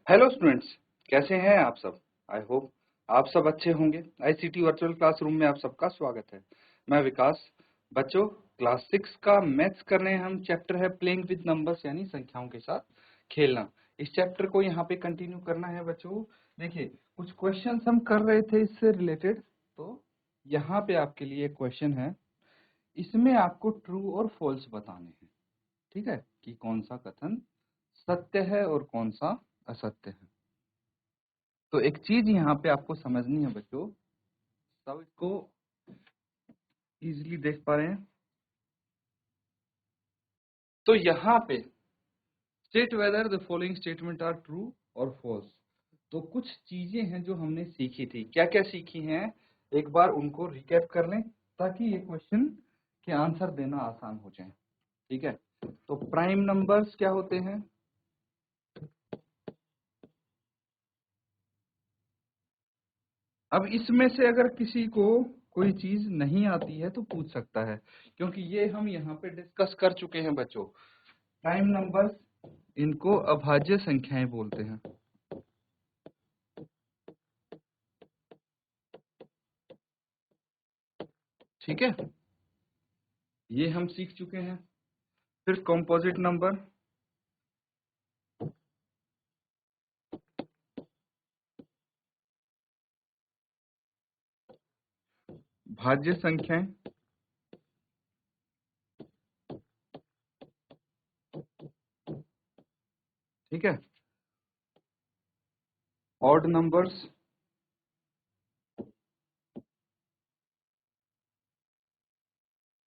Hello students, कैसे हैं आप सब। आई होप आप सब अच्छे होंगे। आईसीटी वर्चुअल क्लासरूम में आप सबका स्वागत है। मैं विकास। बच्चों, क्लास 6 का मैथ्स कर रहे हैं हम। चैप्टर है प्लेइंग विद नंबर्स, यानी संख्याओं के साथ खेलना। इस चैप्टर को यहाँ पे कंटिन्यू करना है बच्चों। देखिए, कुछ क्वेश्चंस हम कर रहे थे इससे रिलेटेड, तो यहाँ पे आपके लिए क्वेश्चन है। इसमें आपको ट्रू और फॉल्स बताने हैं, ठीक है, कि कौन सा कथन सत्य है और कौन सा असत्य है। तो एक चीज यहाँ पे आपको समझनी है बच्चों, सब इसको इजीली देख पा रहे हैं। तो यहाँ पे state whether the following statement are true और फॉल्स। तो कुछ चीजें हैं जो हमने सीखी थी। क्या क्या सीखी हैं, एक बार उनको रिकैप कर लें ताकि ये क्वेश्चन के आंसर देना आसान हो जाए। ठीक है, तो प्राइम नंबर्स क्या होते हैं। अब इसमें से अगर किसी को कोई चीज नहीं आती है तो पूछ सकता है, क्योंकि ये हम यहाँ पे डिस्कस कर चुके हैं बच्चों। प्राइम नंबर्स, इनको अभाज्य संख्याएं बोलते हैं। ठीक है, ये हम सीख चुके हैं। फिर कंपोजिट नंबर, भाज्य संख्याएं, ठीक है, odd numbers,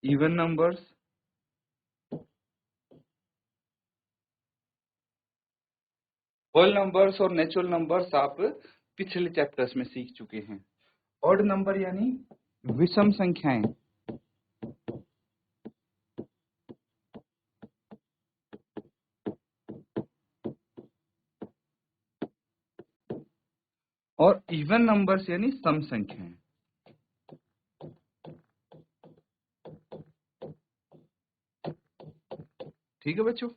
even numbers, whole numbers और नेचुरल नंबर्स आप पिछले चैप्टर्स में सीख चुके हैं। ऑड नंबर यानी विषम संख्याएं, और इवन नंबर्स यानी सम संख्याएं। ठीक है बच्चों,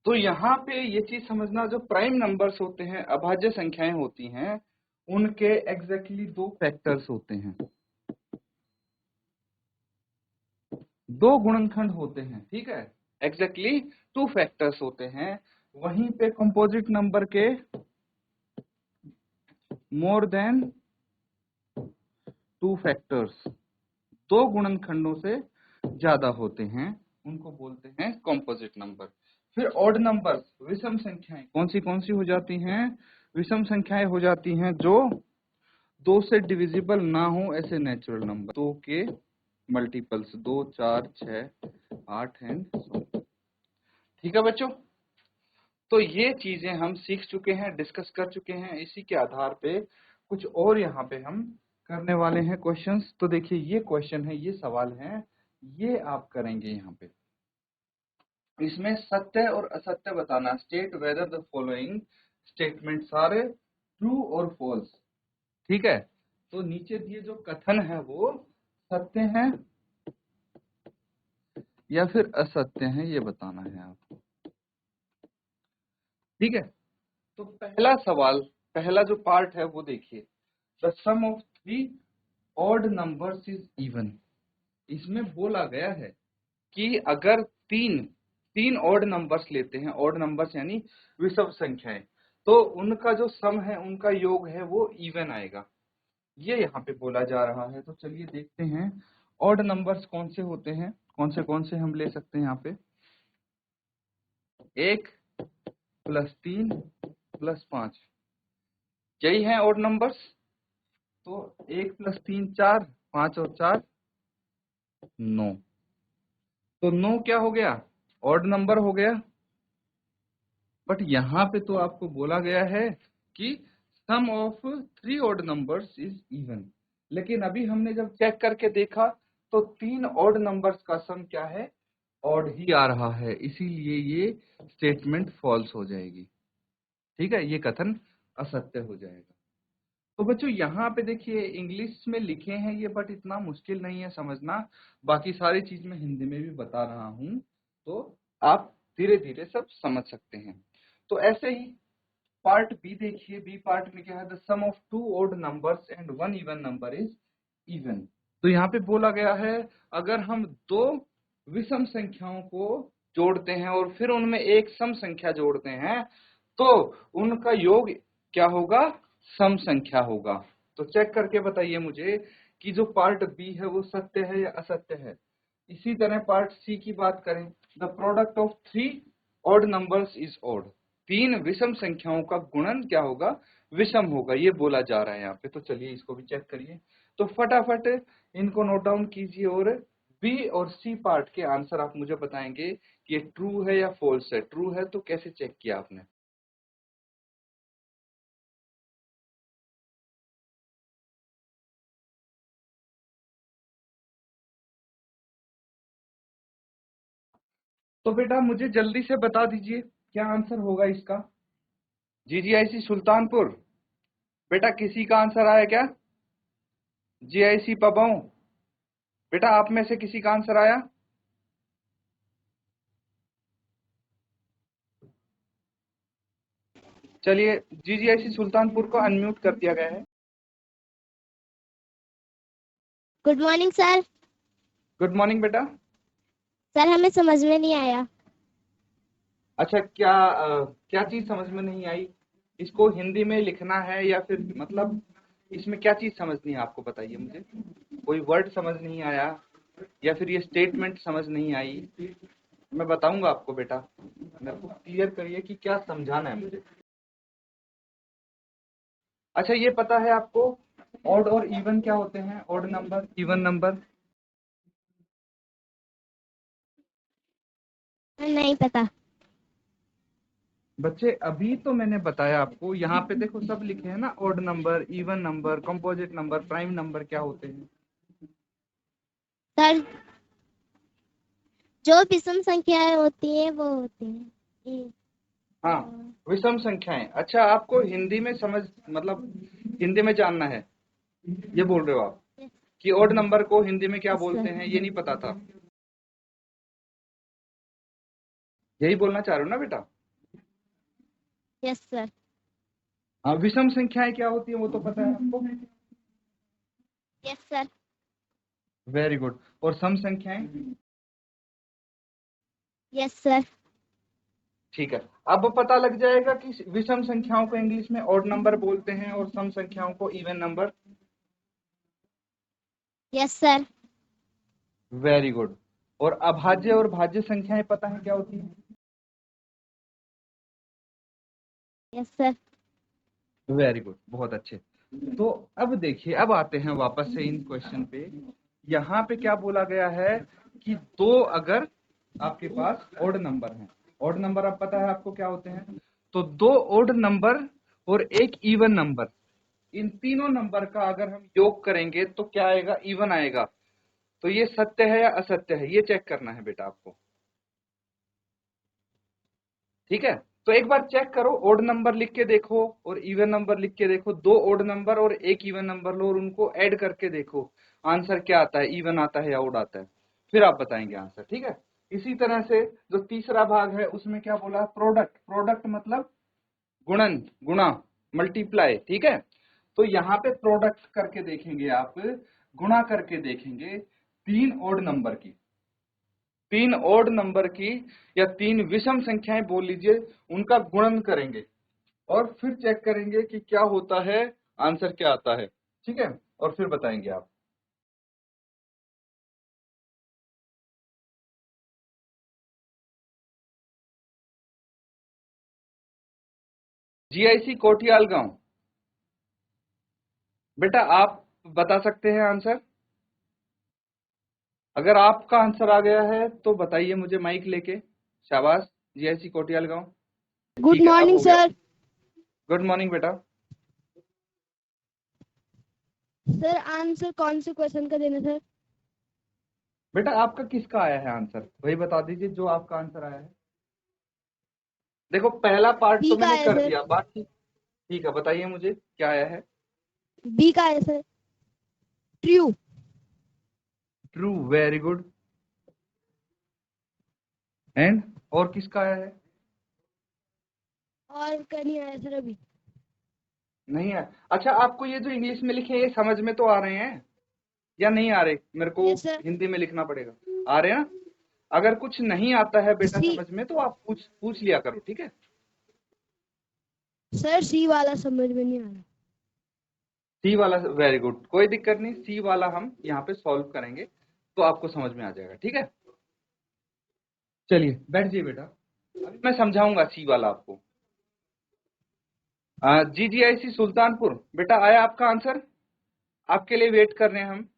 तो यहाँ पे ये चीज समझना, जो प्राइम नंबर्स होते हैं, अभाज्य संख्याएं होती हैं, उनके एग्जैक्टली दो फैक्टर्स होते हैं, दो गुणनखंड होते हैं। ठीक है, एग्जैक्टली टू फैक्टर्स होते हैं। वहीं पे कंपोजिट नंबर के मोर देन टू फैक्टर्स, दो गुणनखंडों से ज्यादा होते हैं, उनको बोलते हैं कंपोजिट नंबर। फिर ऑड नंबर्स, विषम संख्याएं कौन सी हो जाती हैं। विषम संख्याएं हो जाती हैं जो दो से डिविजिबल ना हो, ऐसे नेचुरल नंबर, दो के मल्टीपल्स, 2, 4, 6, 8 एंड सो। ठीक है बच्चों, तो ये चीजें हम सीख चुके हैं, डिस्कस कर चुके हैं। इसी के आधार पे कुछ और यहाँ पे हम करने वाले हैं क्वेश्चंस। तो देखिए, ये क्वेश्चन है, ये सवाल है, ये आप करेंगे यहाँ पे। इसमें सत्य और असत्य बताना। State whether the following statements are true और फॉल्स। ठीक है, तो नीचे दिए जो कथन है वो सत्य हैं या फिर असत्य हैं, ये बताना है आपको। ठीक है, तो पहला सवाल, पहला जो पार्ट है वो देखिए, the sum of three odd numbers is even. इसमें बोला गया है कि अगर तीन तीन ऑड नंबर्स लेते हैं, ऑड नंबर्स यानी विषम संख्याएं, तो उनका जो सम है, उनका योग है, वो इवन आएगा। ये यहाँ पे बोला जा रहा है। तो चलिए देखते हैं ऑड नंबर्स कौन से होते हैं, कौन से हम ले सकते हैं यहाँ पे। 1 + 3 + 5, यही है ऑड नंबर्स। तो 1 + 3 4, 5 और 4 9। तो 9 क्या हो गया, ऑड नंबर हो गया। बट यहाँ पे तो आपको बोला गया है कि sum of three odd numbers is even. लेकिन अभी हमने जब चेक करके देखा तो तीन ऑड नंबर्स का सम क्या है, ऑड ही आ रहा है, इसीलिए ये स्टेटमेंट फॉल्स हो जाएगी। ठीक है, ये कथन असत्य हो जाएगा। तो बच्चों यहाँ पे देखिए, इंग्लिश में लिखे हैं ये, बट इतना मुश्किल नहीं है समझना। बाकी सारी चीज मैं हिंदी में भी बता रहा हूँ, तो आप धीरे धीरे सब समझ सकते हैं। तो ऐसे ही पार्ट बी देखिए, बी पार्ट में क्या है, the sum of two odd numbers and one even number is even. तो यहाँ पे बोला गया है अगर हम दो विषम संख्याओं को जोड़ते हैं और फिर उनमें एक सम संख्या जोड़ते हैं तो उनका योग क्या होगा, सम संख्या होगा। तो चेक करके बताइए मुझे कि जो पार्ट बी है वो सत्य है या असत्य है। इसी तरह पार्ट सी की बात करें, the product of three odd numbers is odd, तीन विषम संख्याओं का गुणन क्या होगा, विषम होगा, ये बोला जा रहा है यहाँ पे। तो चलिए इसको भी चेक करिए। तो फटाफट इनको नोट डाउन कीजिए और बी और सी पार्ट के आंसर आप मुझे बताएंगे कि ये ट्रू है या फॉल्स है। ट्रू है तो कैसे चेक किया आपने? तो बेटा मुझे जल्दी से बता दीजिए क्या आंसर होगा इसका। जीजीआईसी सुल्तानपुर, बेटा किसी का आंसर आया क्या? जीआईसी पबाऊ, बेटा आप में से किसी का आंसर आया? चलिए जीजीआईसी सुल्तानपुर को अनम्यूट कर दिया गया है। Good morning sir. Good morning बेटा। सर हमें समझ में नहीं आया। अच्छा क्या चीज समझ में नहीं आई? इसको हिंदी में लिखना है या फिर मतलब इसमें क्या चीज समझनी है आपको, बताइए मुझे। कोई वर्ड समझ नहीं आया या फिर ये स्टेटमेंट समझ नहीं आई? मैं बताऊंगा आपको बेटा, मेरे को क्लियर करिए कि क्या समझाना है मुझे। अच्छा ये पता है आपको ऑड और इवन क्या होते हैं? Odd number, even number. नहीं पता। बच्चे अभी तो मैंने बताया आपको, यहाँ पे देखो सब लिखे हैं ना, odd number, even number, composite number, prime number क्या होते हैं। सर जो विषम संख्याएं होती हैं वो होती हैं हाँ विषम संख्याएं। अच्छा आपको हिंदी में समझ मतलब हिंदी में जानना है, ये बोल रहे हो आप कि ऑड नंबर को हिंदी में क्या यस बोलते सर। हैं, ये नहीं पता था, यही बोलना चाह रहे हो ना बेटा? Yes sir. हाँ विषम संख्याएं क्या होती है वो तो पता है आपको। Yes sir. Very good. और सम संख्याएं? Yes sir. ठीक है, अब पता लग जाएगा कि विषम संख्याओं को इंग्लिश में ऑड नंबर बोलते हैं और सम संख्याओं को even number. Yes sir. Very good. और अभाज्य और भाज्य संख्याएं पता है क्या होती है? Yes sir. वेरी गुड, बहुत अच्छे। तो अब देखिए, अब आते हैं वापस से इन क्वेश्चन पे। यहाँ पे क्या बोला गया है कि दो अगर आपके पास ऑड नंबर हैं, ऑड नंबर अब पता है आपको क्या होते हैं, तो दो ऑड नंबर और एक इवन नंबर, इन तीनों नंबर का अगर हम योग करेंगे तो क्या आएगा, इवन आएगा। तो ये सत्य है या असत्य है, ये चेक करना है बेटा आपको। ठीक है, तो एक बार चेक करो, ओड नंबर लिख के देखो और इवन नंबर लिख के देखो, दो ओड नंबर और एक इवन नंबर लो और उनको ऐड करके देखो आंसर क्या आता है, इवन आता है या ओड आता है, फिर आप बताएंगे आंसर। ठीक है, इसी तरह से जो तीसरा भाग है उसमें क्या बोला, प्रोडक्ट। प्रोडक्ट मतलब गुणन, गुणा, मल्टीप्लाई। ठीक है, तो यहाँ पे प्रोडक्ट करके देखेंगे आप, गुणा करके देखेंगे तीन ओड नंबर की, तीन ओड नंबर की या तीन विषम संख्याएं बोल लीजिए, उनका गुणन करेंगे और फिर चेक करेंगे कि क्या होता है, आंसर क्या आता है। ठीक है, और फिर बताएंगे आप। जीआईसी कोटियाल गांव, बेटा आप बता सकते हैं आंसर? अगर आपका आंसर आ गया है तो बताइए मुझे माइक लेके। शाबाश, जीआईसी कोटियाल गांव। गुड ठीक है, अब मॉर्निंग हो गया। सर। गुड मॉर्निंग बेटा। सर आंसर कौन से क्वेश्चन का देना सर? बेटा आपका किसका आया है आंसर, वही बता दीजिए जो आपका आंसर आया है। देखो पहला पार्ट बी तो का मैंने आया कर सर। दिया, बाकी ठीक है, बताइए मुझे क्या आया है। बी का आया sir, true. True, very good. And और किसका आया है? और का नहीं आया सर अभी। नहीं है? अच्छा, आपको ये जो इंग्लिश में लिखे हैं ये समझ में तो आ रहे हैं या नहीं आ रहे? मेरे को यस सर। हिंदी में लिखना पड़ेगा। आ रहे हैं ना? अगर कुछ नहीं आता है बेटा सी समझ में तो आप पूछ लिया करो, ठीक है? सर सी वाला समझ में नहीं आ रहा। सी वाला वेरी गुड, कोई दिक्कत नहीं, सी वाला हम यहाँ पे सॉल्व करेंगे तो आपको समझ में आ जाएगा, ठीक है? चलिए बैठ जाइए बेटा, अभी मैं समझाऊंगा सी वाला आपको। GGIC सुल्तानपुर, बेटा आया आपका आंसर? आपके लिए वेट कर रहे हैं हम।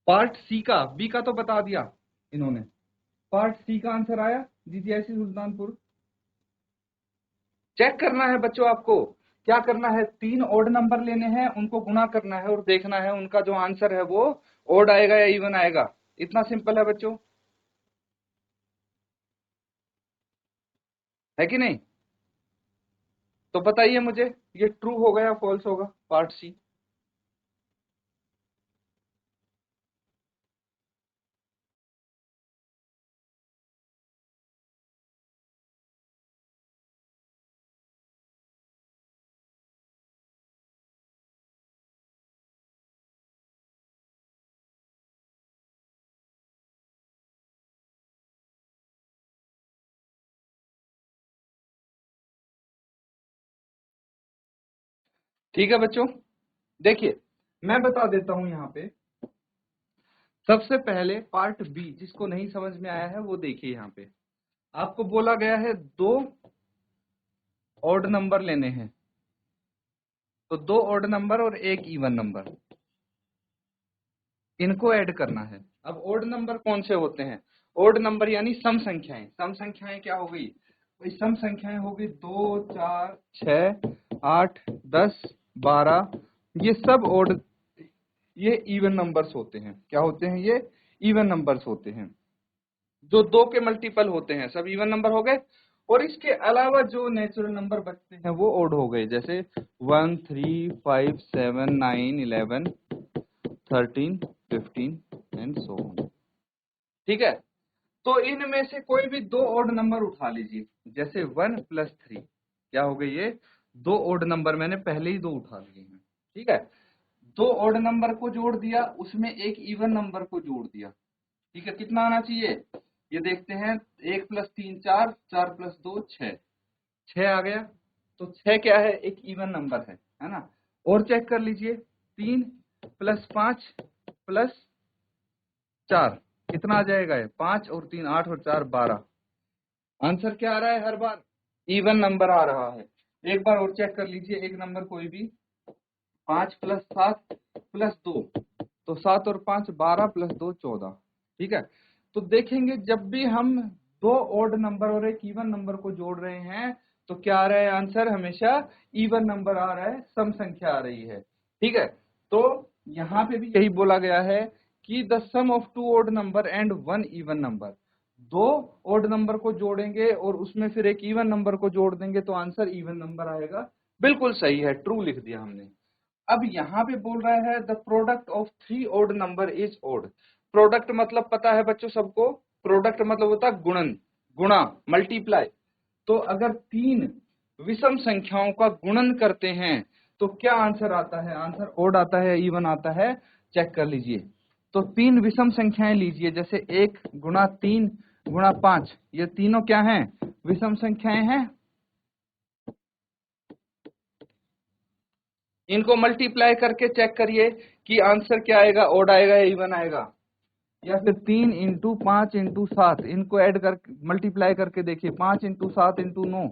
पार्ट सी का, बी का तो बता दिया इन्होंने, पार्ट सी का आंसर आया GGIC सुल्तानपुर। चेक करना है बच्चों, आपको क्या करना है, 3 ओड नंबर लेने हैं, उनको गुणा करना है और देखना है उनका जो आंसर है वो ओड आएगा या इवन आएगा। इतना सिंपल है बच्चों, है कि नहीं? तो बताइए मुझे, ये ट्रू होगा या फॉल्स होगा पार्ट सी? ठीक है बच्चों, देखिए मैं बता देता हूं यहाँ पे। सबसे पहले पार्ट बी, जिसको नहीं समझ में आया है वो देखिए, यहाँ पे आपको बोला गया है 2 ऑड नंबर लेने हैं, तो 2 ऑड नंबर और 1 इवन नंबर, इनको ऐड करना है। अब ऑड नंबर कौन से होते हैं? ऑड नंबर यानी सम संख्याएं। सम संख्याएं क्या हो गई भाई? सम संख्याएं हो गई 2, 4, 6, 8, 10, 12, ये सब ऑड, ये इवन नंबर्स होते हैं। क्या होते हैं? ये इवन नंबर्स होते हैं, जो 2 के मल्टीपल होते हैं, सब इवन नंबर हो गए। और इसके अलावा जो नेचुरल नंबर बचते हैं वो ऑड हो गए, जैसे 1, 3, 5, 7, 9, 11, 13, 15 एंड सो ऑन। ठीक है, तो इनमें से कोई भी 2 ऑड नंबर उठा लीजिए, जैसे 1 + 3, क्या हो गए? ये 2 ऑड नंबर मैंने पहले ही 2 उठा लिए हैं, ठीक है? 2 ऑड नंबर को जोड़ दिया, उसमें एक इवन नंबर को जोड़ दिया, ठीक है? कितना आना चाहिए ये देखते हैं। 1 + 3 4, 4 + 2 6, 6 आ गया। तो 6 क्या है? एक इवन नंबर है ना? और चेक कर लीजिए, 3 + 5 + 4 कितना आ जाएगा? है 5 और 3 8 और 4 12। आंसर क्या आ रहा है? हर बार इवन नंबर आ रहा है। एक बार और चेक कर लीजिए, एक नंबर कोई भी, 5 + 7 + 2, तो 7 और 5 12 + 2 14, ठीक है? तो देखेंगे जब भी हम 2 ऑड नंबर और एक इवन नंबर को जोड़ रहे हैं तो क्या आ रहा है? आंसर हमेशा इवन नंबर आ रहा है, सम संख्या आ रही है, ठीक है? तो यहाँ पे भी यही बोला गया है कि the sum of 2 odd number and 1 even number, 2 odd number को जोड़ेंगे और उसमें फिर एक इवन नंबर को जोड़ देंगे तो आंसर इवन नंबर आएगा। बिल्कुल सही है, ट्रू लिख दिया हमने। अब यहाँ पे बोल रहा है the product of 3 odd number is odd. Product मतलब पता है बच्चों सबको, प्रोडक्ट मतलब होता है गुणन, गुणा, मल्टीप्लाई। तो अगर 3 विषम संख्याओं का गुणन करते हैं तो क्या आंसर आता है? आंसर ऑड आता है, इवन आता है? चेक कर लीजिए। तो 3 विषम संख्याएं लीजिए, जैसे 1 × 3 × 5, ये तीनों क्या हैं? विषम संख्याएं हैं। इनको मल्टीप्लाई करके चेक करिए कि आंसर क्या आएगा, ऑड आएगा या इवन आएगा। या फिर 3 × 5 × 7, इनको ऐड कर मल्टीप्लाई करके देखिए, 5 × 7 × 9,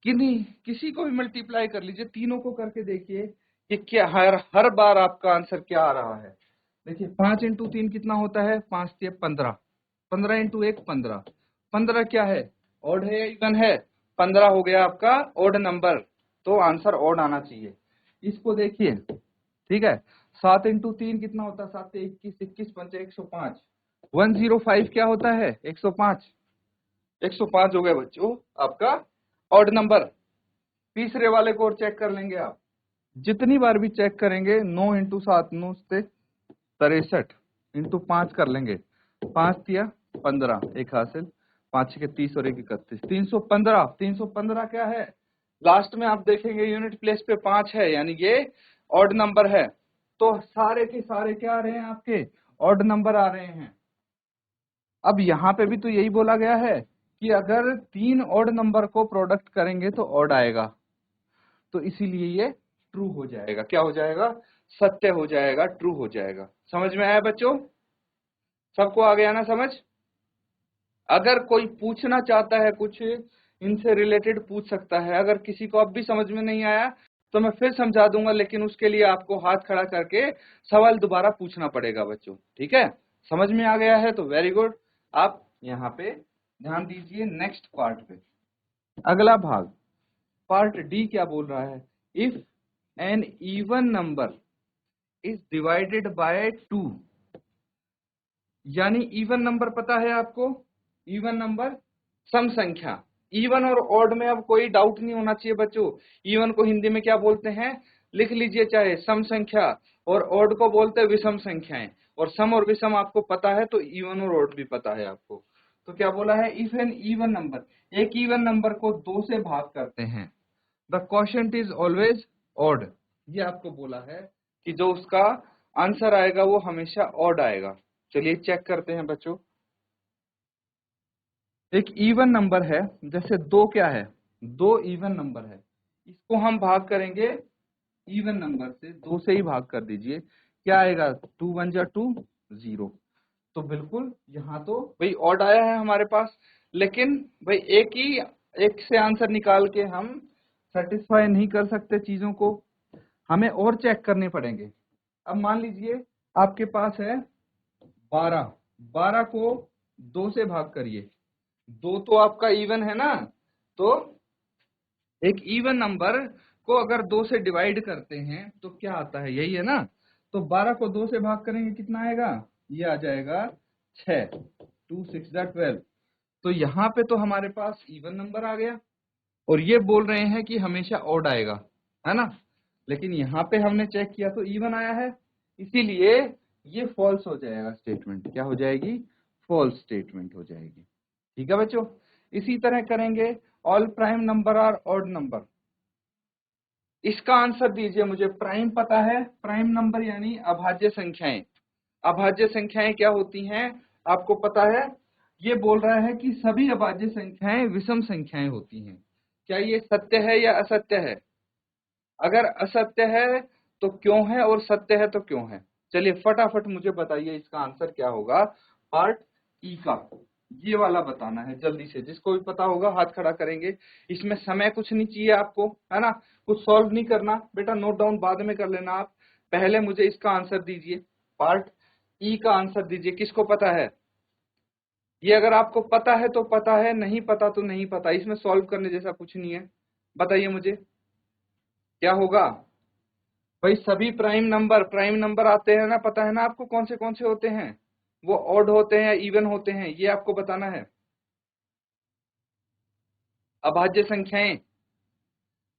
किसी को भी मल्टीप्लाई कर लीजिए, तीनों को करके देखिए कि क्या हर बार आपका आंसर क्या आ रहा है। देखिए 5 × 3 कितना होता है? 5 × 15, 15 × 1 15, 15 क्या है? ऑड है या इवन है? 15 हो गया आपका ऑड नंबर, तो आंसर ऑड आना चाहिए। इसको देखिए, ठीक है? 7 × 3 कितना होता है? 7 से 21, 21 पंचे 105, 105 क्या होता है? 105, 105 हो गया बच्चों आपका ऑड नंबर। तीसरे वाले को और चेक कर लेंगे आप, जितनी बार भी चेक करेंगे, 9 × 7 9 से 63 × 5 कर लेंगे, 5 दिया 15, एक हासिल, 5 के 30 और 1 31, 315। 315 क्या है, लास्ट में आप देखेंगे यूनिट प्लेस पे 5 है, यानी ये ऑड नंबर है। तो सारे के सारे क्या आ रहे हैं आपके, ऑड नंबर आ रहे हैं। अब यहाँ पे भी तो यही बोला गया है कि अगर 3 ऑड नंबर को प्रोडक्ट करेंगे तो ऑड आएगा, तो इसीलिए ये ट्रू हो जाएगा। क्या हो जाएगा, सत्य हो जाएगा, ट्रू हो जाएगा। समझ में आया बच्चों, सबको आ गया ना समझ। अगर कोई पूछना चाहता है कुछ इनसे रिलेटेड पूछ सकता है, अगर किसी को अब भी समझ में नहीं आया तो मैं फिर समझा दूंगा, लेकिन उसके लिए आपको हाथ खड़ा करके सवाल दोबारा पूछना पड़ेगा बच्चों, ठीक है। समझ में आ गया है तो वेरी गुड। आप यहाँ पे ध्यान दीजिए नेक्स्ट पार्ट पे, अगला भाग पार्ट डी क्या बोल रहा है, if an even number is divided by 2, यानी इवन नंबर पता है आपको, इवन नंबर सम संख्या। इवन और ऑड में अब कोई डाउट नहीं होना चाहिए बच्चों, इवन को हिंदी में क्या बोलते हैं, लिख लीजिए चाहे सम संख्या, और ऑड को बोलते हैं विषम संख्याएं। और सम और विषम आपको पता है तो इवन और ऑड भी पता है आपको। तो क्या बोला है, इफ एन इवन नंबर, एक इवन नंबर को 2 से भाग करते हैं, the quotient is always odd, ये आपको बोला है कि जो उसका आंसर आएगा वो हमेशा ऑड आएगा। चलिए चेक करते हैं बच्चों। एक इवन नंबर है, जैसे 2 क्या है, 2 इवन नंबर है, इसको हम भाग करेंगे इवन नंबर से, 2 से ही भाग कर दीजिए, क्या आएगा, 2 1 जा 2 0। तो बिल्कुल यहाँ तो भाई ऑड आया है हमारे पास, लेकिन भाई एक से आंसर निकाल के हम सेटिस्फाई नहीं कर सकते चीजों को, हमें और चेक करने पड़ेंगे। अब मान लीजिए आपके पास है 12, 12 को 2 से भाग करिए, 2 तो आपका इवन है ना, तो एक इवन नंबर को अगर 2 से डिवाइड करते हैं तो क्या आता है, यही है ना। तो 12 को 2 से भाग करेंगे कितना आएगा, ये आ जाएगा 6, 2 6 12। तो यहाँ पे तो हमारे पास इवन नंबर आ गया, और ये बोल रहे हैं कि हमेशा ऑड आएगा, है ना। लेकिन यहाँ पे हमने चेक किया तो इवन आया है, इसीलिए ये फॉल्स हो जाएगा स्टेटमेंट। क्या हो जाएगी, फॉल्स स्टेटमेंट हो जाएगी। ठीक है बच्चों, इसी तरह करेंगे all prime number are odd number. इसका आंसर दीजिए मुझे, प्राइम पता है, प्राइम नंबर यानी अभाज्य संख्याएं। अभाज्य संख्याएं क्या होती हैं आपको पता है, ये बोल रहा है कि सभी अभाज्य संख्याएं विषम संख्याएं होती हैं। क्या ये सत्य है या असत्य है, अगर असत्य है तो क्यों है, और सत्य है तो क्यों है। चलिए फटाफट मुझे बताइए इसका आंसर क्या होगा, पार्ट ई का ये वाला बताना है जल्दी से, जिसको भी पता होगा हाथ खड़ा करेंगे। इसमें समय कुछ नहीं चाहिए आपको, है ना, कुछ सॉल्व नहीं करना बेटा, नोट डाउन बाद में कर लेना आप, पहले मुझे इसका आंसर दीजिए, पार्ट ई का आंसर दीजिए। किसको पता है, ये अगर आपको पता है तो पता है, नहीं पता तो नहीं पता, इसमें सॉल्व करने जैसा कुछ नहीं है। बताइए मुझे क्या होगा। भाई सभी प्राइम नंबर आते हैं ना, पता है ना आपको कौन से होते हैं, वो ऑड होते हैं या इवन होते हैं, ये आपको बताना है। अभाज्य संख्याएं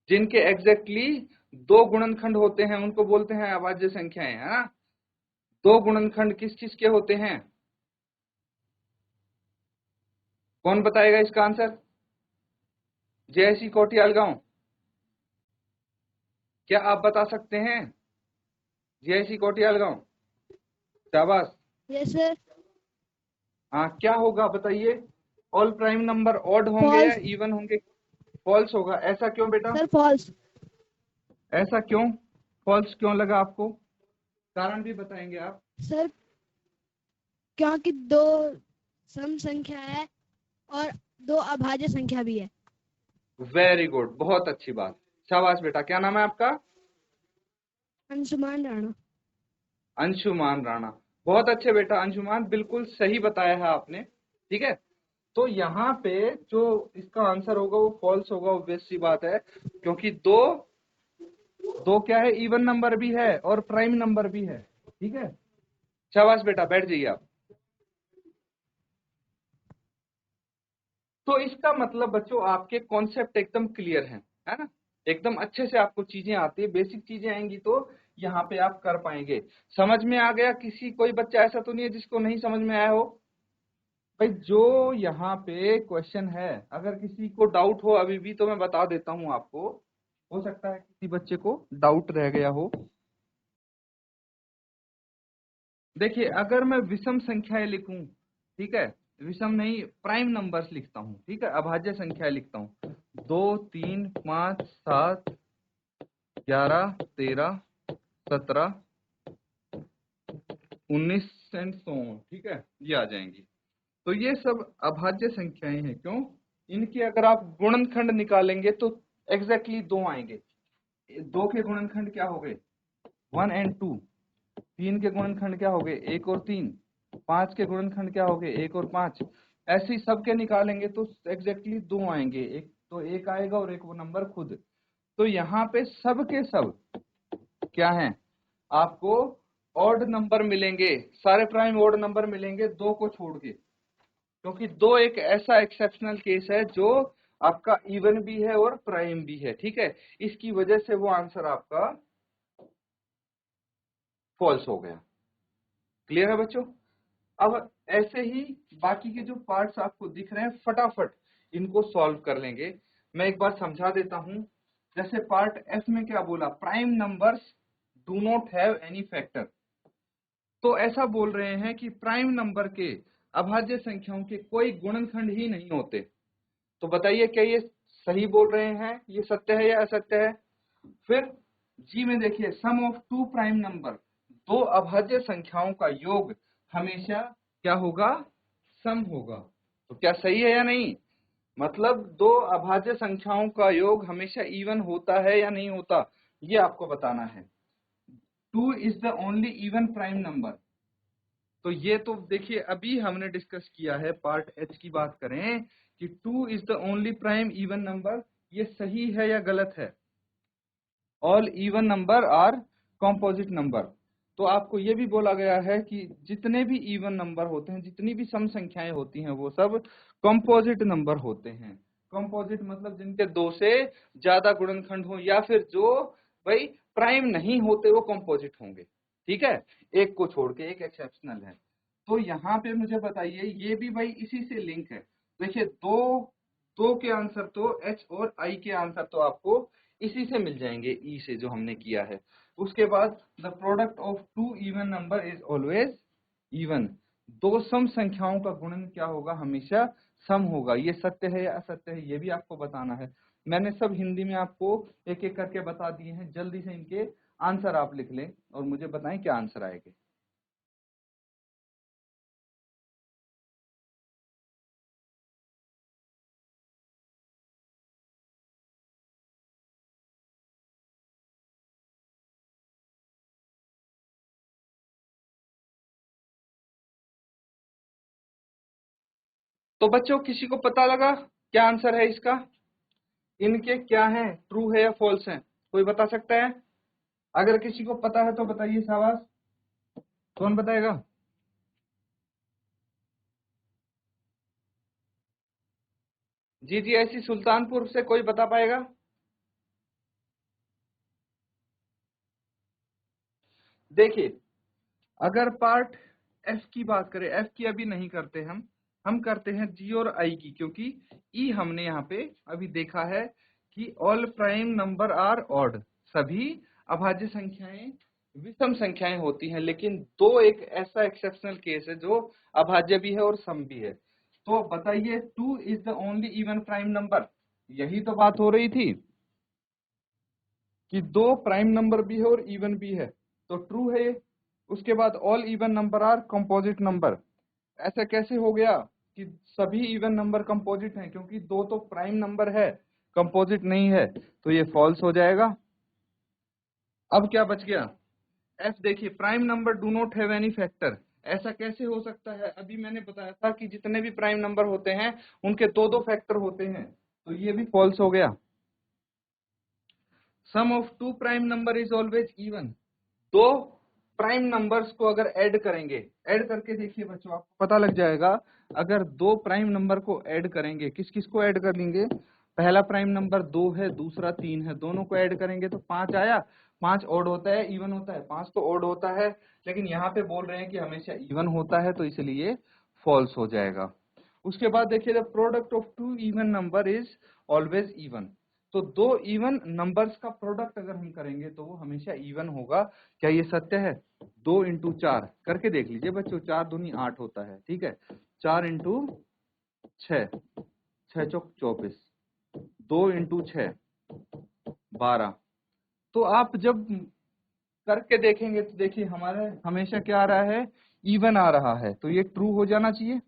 जिनके एग्जैक्टली 2 गुणनखंड होते हैं उनको बोलते हैं अभाज्य संख्याएं, है ना। 2 गुणनखंड किस चीज के होते हैं, कौन बताएगा इसका आंसर, जयसी कोटियाल गांव, क्या आप बता सकते हैं, जयसी कोटियाल गांव, शाबाश। Yes sir. हाँ क्या होगा बताइए, ऑल प्राइम नंबर ऑड होंगे या फॉल्स। इवन होंगे, फॉल्स होगा। ऐसा क्यों बेटा, सर फॉल्स। ऐसा क्यों, फॉल्स क्यों लगा आपको, कारण भी बताएंगे आप। सर क्योंकि 2 सम संख्या है और 2 अभाज्य संख्या भी है। वेरी गुड, बहुत अच्छी बात, शाबाश बेटा। क्या नाम है आपका, अंशुमान राणा। अंशुमान राणा, बहुत अच्छे बेटा अंशुमान, बिल्कुल सही बताया है आपने। ठीक है, तो यहाँ पे जो इसका आंसर होगा वो फॉल्स होगा, ऑब्वियस सी बात है, क्योंकि दो क्या है, इवन नंबर भी है और प्राइम नंबर भी है। ठीक है, शाबाश बेटा, बैठ जाइए आप। तो इसका मतलब बच्चों आपके कॉन्सेप्ट एकदम क्लियर है ना, एकदम अच्छे से आपको चीजें आती है, बेसिक चीजें आएंगी तो यहाँ पे आप कर पाएंगे। समझ में आ गया, किसी कोई बच्चा ऐसा तो नहीं है जिसको नहीं समझ में आया हो, भाई जो यहाँ पे क्वेश्चन है, अगर किसी को डाउट हो अभी भी तो मैं बता देता हूँ आपको, हो सकता है किसी बच्चे को डाउट रह गया हो। देखिए अगर मैं विषम संख्याएं लिखूं, ठीक है, विषम नहीं प्राइम नंबर्स लिखता हूँ, ठीक है, अभाज्य संख्याएं लिखता हूँ, 2 3 5 7 11 13 17 19 एंड सो ऑन, ठीक है, ये आ जाएंगी। तो ये सब अभाज्य संख्याएं हैं। क्यों? इनके अगर आप गुणनखंड निकालेंगे तो एग्जैक्टली 2 आएंगे। 2 के गुणनखंड क्या हो गए? 1 एंड 2। 3 के गुणनखंड क्या हो गए? 1 और 3। 5 के गुणनखंड क्या हो गए? 1 और 5। ऐसे ही सबके निकालेंगे तो एग्जैक्टली 2 आएंगे। एक तो 1 आएगा और एक वो नंबर खुद। तो यहाँ पे सब के सब क्या है, आपको ऑड नंबर मिलेंगे, सारे प्राइम ऑड नंबर मिलेंगे 2 को छोड़ के, क्योंकि 2 एक ऐसा एक्सेप्शनल केस है जो आपका इवन भी है और प्राइम भी है, ठीक है, इसकी वजह से वो आंसर आपका फॉल्स हो गया। क्लियर है बच्चों? अब ऐसे ही बाकी के जो पार्ट्स आपको दिख रहे हैं फटाफट इनको सॉल्व कर लेंगे। मैं एक बार समझा देता हूं। जैसे पार्ट एफ में क्या बोला, prime numbers do not have any factor. तो ऐसा बोल रहे हैं कि प्राइम नंबर के अभाज्य संख्याओं के कोई गुणनखंड ही नहीं होते। तो बताइए क्या ये सही बोल रहे हैं, ये सत्य है या असत्य है? फिर जी में देखिए, सम ऑफ टू प्राइम नंबर, दो अभाज्य संख्याओं का योग हमेशा क्या होगा? सम होगा। तो क्या सही है या नहीं? मतलब दो अभाज्य संख्याओं का योग हमेशा इवन होता है या नहीं होता, ये आपको बताना है। 2 is the only even prime number. तो ये तो देखिए अभी हमने डिस्कस किया है, पार्ट एच की बात करें कि 2 is the only prime even number, ये सही है या गलत है? All even number are composite number. तो आपको ये भी बोला गया है कि जितने भी इवन नंबर होते हैं, जितनी भी सम संख्याएं होती हैं, वो सब कॉम्पोजिट नंबर होते हैं। कॉम्पोजिट मतलब जिनके 2 से ज्यादा गुणनखंड हो, या फिर जो भाई प्राइम नहीं होते वो कॉम्पोजिट होंगे, ठीक है, एक को छोड़ के, एक एक्सेप्शनल है। तो यहाँ पे मुझे बताइए, ये भी भाई इसी से लिंक है। देखिए दो के आंसर तो एच और आई के आंसर तो आपको इसी से मिल जाएंगे, ई से जो हमने किया है। उसके बाद the product of two even number is always even. दो सम संख्याओं का गुणन क्या होगा? हमेशा सम होगा। ये सत्य है या असत्य है, ये भी आपको बताना है। मैंने सब हिंदी में आपको एक एक करके बता दिए हैं। जल्दी से इनके आंसर आप लिख लें और मुझे बताएं क्या आंसर आएगा। तो बच्चों किसी को पता लगा क्या आंसर है इसका? इनके क्या है, ट्रू है या फॉल्स है? कोई बता सकता है? अगर किसी को पता है तो बताइए, शाबाश। कौन बताएगा? जी जी, ऐसी सुल्तानपुर से कोई बता पाएगा? देखिए अगर पार्ट एफ की बात करें, एफ की अभी नहीं करते हम करते हैं जी और आई की, क्योंकि ई हमने यहाँ पे अभी देखा है कि all prime number are odd. सभी अभाज्य संख्याएं विषम संख्याएं होती हैं, लेकिन दो एक ऐसा एक्सेप्शनल केस है जो अभाज्य भी है और सम भी है। तो बताइए 2 is the only even prime number, यही तो बात हो रही थी कि दो प्राइम नंबर भी है और इवन भी है, तो ट्रू है ये। उसके बाद all even number are composite number. ऐसा कैसे हो गया कि सभी इवन नंबर कंपोजिट हैं? क्योंकि दो तो प्राइम नंबर है, कंपोजिट नहीं है, तो ये फॉल्स हो जाएगा। अब क्या बच गया? एफ देखिए, prime number do not have any factor. ऐसा कैसे हो सकता है? अभी मैंने बताया था कि जितने भी प्राइम नंबर होते हैं उनके दो दो फैक्टर होते हैं, तो ये भी फॉल्स हो गया। Sum of two prime number is always even. दो प्राइम नंबर्स को अगर ऐड करेंगे, ऐड करके देखिए बच्चों आपको पता लग जाएगा। अगर दो प्राइम नंबर को ऐड करेंगे, किस किस को ऐड कर लेंगे? पहला प्राइम नंबर 2 है, दूसरा 3 है, दोनों को ऐड करेंगे तो 5 आया। 5 ऑड होता है इवन होता है? 5 तो ऑड होता है, लेकिन यहाँ पे बोल रहे हैं कि हमेशा इवन होता है, तो इसलिए फॉल्स हो जाएगा। उसके बाद देखिए the product of two even number is always even. तो दो इवन नंबर्स का प्रोडक्ट अगर हम करेंगे तो वो हमेशा इवन होगा। क्या ये सत्य है? 2 इंटू 4 करके देख लीजिए बच्चों, 4 दूनी 8 होता है, ठीक है। 4 इंटू 6, 6 चौक 24, 2 इंटू 6 12। तो आप जब करके देखेंगे तो देखिए हमारे हमेशा क्या आ रहा है? इवन आ रहा है, तो ये ट्रू हो जाना चाहिए।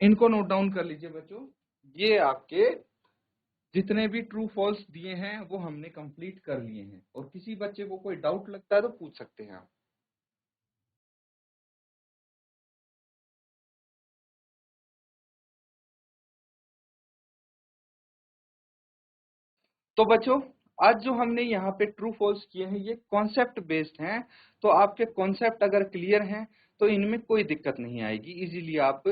इनको नोट डाउन कर लीजिए बच्चों। ये आपके जितने भी ट्रू फॉल्स दिए हैं वो हमने कंप्लीट कर लिए हैं, और किसी बच्चे को कोई डाउट लगता है तो पूछ सकते हैं आप। तो बच्चों आज जो हमने यहाँ पे ट्रू फॉल्स किए हैं ये कॉन्सेप्ट बेस्ड हैं। तो आपके कॉन्सेप्ट अगर क्लियर हैं तो इनमें कोई दिक्कत नहीं आएगी, इजीली आप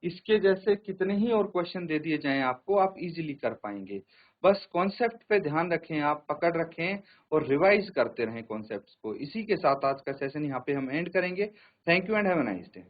इसके जैसे कितने ही और क्वेश्चन दे दिए जाएं आपको, आप इजीली कर पाएंगे। बस कॉन्सेप्ट पे ध्यान रखें, आप पकड़ रखें और रिवाइज करते रहें कॉन्सेप्ट्स को। इसी के साथ आज का सेशन यहाँ पे हम एंड करेंगे। Thank you and have a nice day.